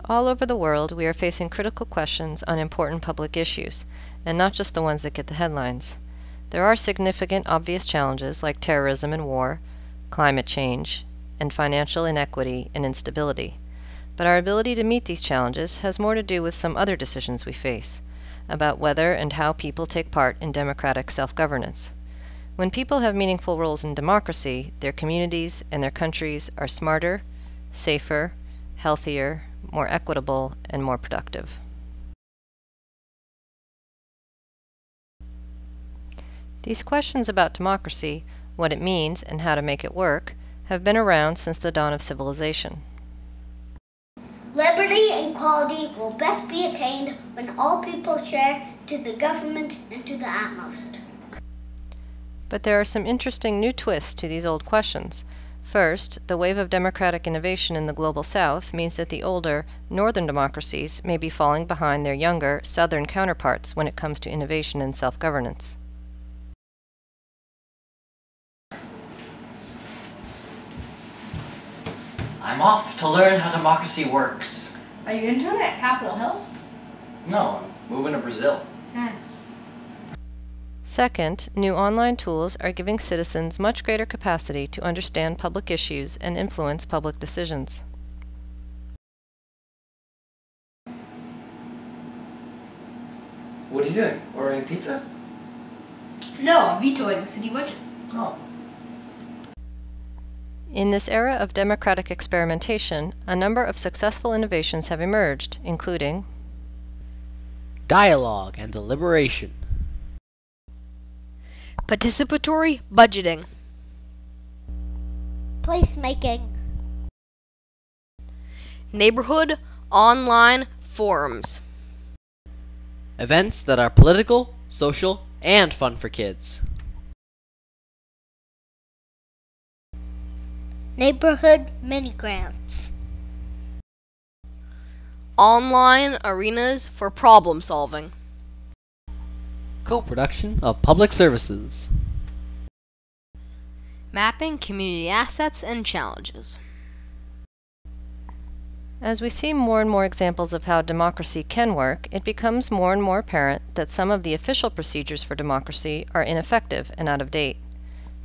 All over the world, we are facing critical questions on important public issues, and not just the ones that get the headlines. There are significant, obvious challenges like terrorism and war, climate change, and financial inequity and instability. But our ability to meet these challenges has more to do with some other decisions we face, about whether and how people take part in democratic self-governance. When people have meaningful roles in democracy, their communities and their countries are smarter, safer, healthier, more equitable, and more productive. These questions about democracy, what it means and how to make it work, have been around since the dawn of civilization. Liberty and equality will best be attained when all people share to the government and to the utmost. But there are some interesting new twists to these old questions. First, the wave of democratic innovation in the global South means that the older, northern democracies may be falling behind their younger, southern counterparts when it comes to innovation and self-governance. I'm off to learn how democracy works. Are you interning at Capitol Hill? No, I'm moving to Brazil. Second, new online tools are giving citizens much greater capacity to understand public issues and influence public decisions. What are you doing? Ordering pizza? No, I'm vetoing the city budget. Oh. In this era of democratic experimentation, a number of successful innovations have emerged, including dialogue and deliberation, participatory budgeting, Placemaking. neighborhood online forums, events that are political, social, and fun for kids, Neighborhood mini grants. online arenas for problem solving, co-production of public services, mapping community assets and challenges. As we see more and more examples of how democracy can work, it becomes more and more apparent that some of the official procedures for democracy are ineffective and out of date.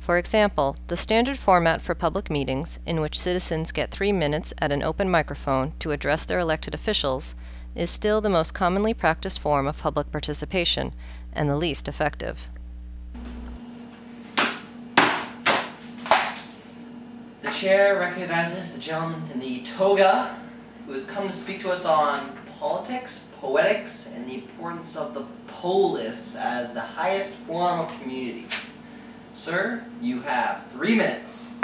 For example, the standard format for public meetings, in which citizens get 3 minutes at an open microphone to address their elected officials, is still the most commonly practiced form of public participation and the least effective. The chair recognizes the gentleman in the toga who has come to speak to us on politics, poetics, and the importance of the polis as the highest form of community. Sir, you have 3 minutes.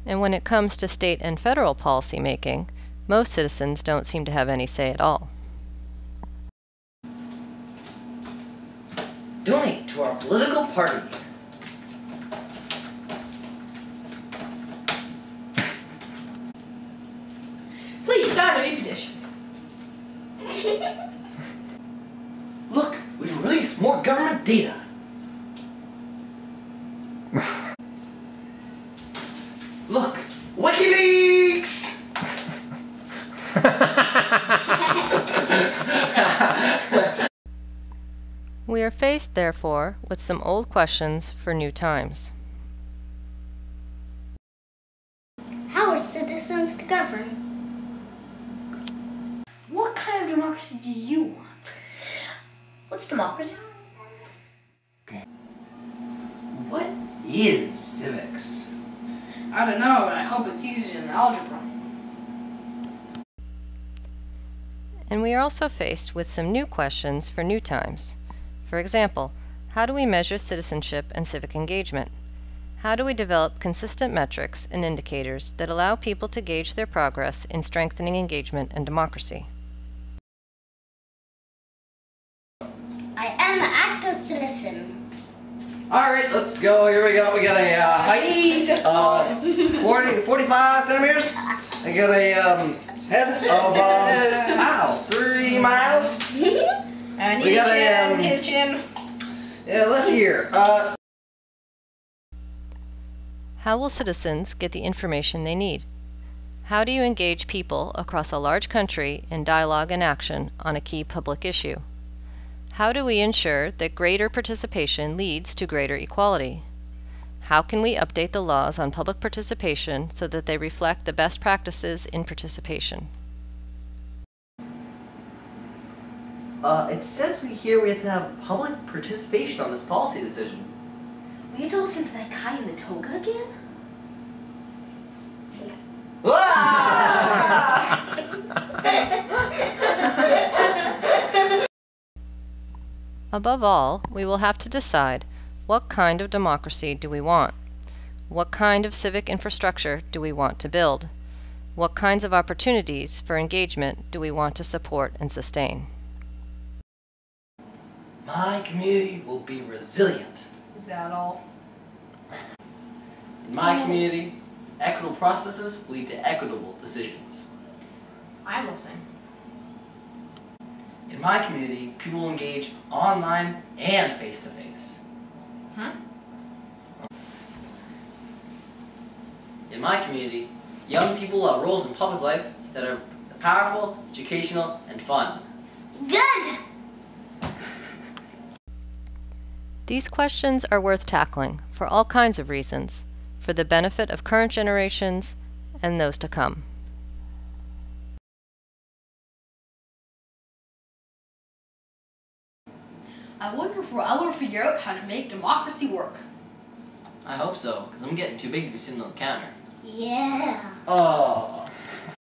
And when it comes to state and federal policy making, most citizens don't seem to have any say at all. Donate to our political party. Please sign the petition. Look, we've released more government data. Look, WikiLeaks! We are faced, therefore, with some old questions for new times. How are citizens to govern? What kind of democracy do you want? What's democracy? What is civics? I don't know, but I hope it's easier than algebra. And we are also faced with some new questions for new times. For example, how do we measure citizenship and civic engagement? How do we develop consistent metrics and indicators that allow people to gauge their progress in strengthening engagement and democracy? I am an active citizen. Alright, let's go. Here we go. We got a height of 45 centimeters. I got a head of 3 miles. And We got a, hit a chin. Yeah, left ear. How will citizens get the information they need? How do you engage people across a large country in dialogue and action on a key public issue? How do we ensure that greater participation leads to greater equality? How can we update the laws on public participation so that they reflect the best practices in participation? It says we have to have public participation on this policy decision. We have to listen to that guy in the toga again? Above all, we will have to decide what kind of democracy do we want? What kind of civic infrastructure do we want to build? What kinds of opportunities for engagement do we want to support and sustain? My community will be resilient. Is that all? In my community, equitable processes lead to equitable decisions. I'm listening. In my community, people will engage online and face-to-face. In my community, young people have roles in public life that are powerful, educational, and fun. Good! These questions are worth tackling for all kinds of reasons, for the benefit of current generations and those to come. I wonder if we'll ever figure out how to make democracy work. I hope so, because I'm getting too big to be sitting on the counter. Yeah. Oh.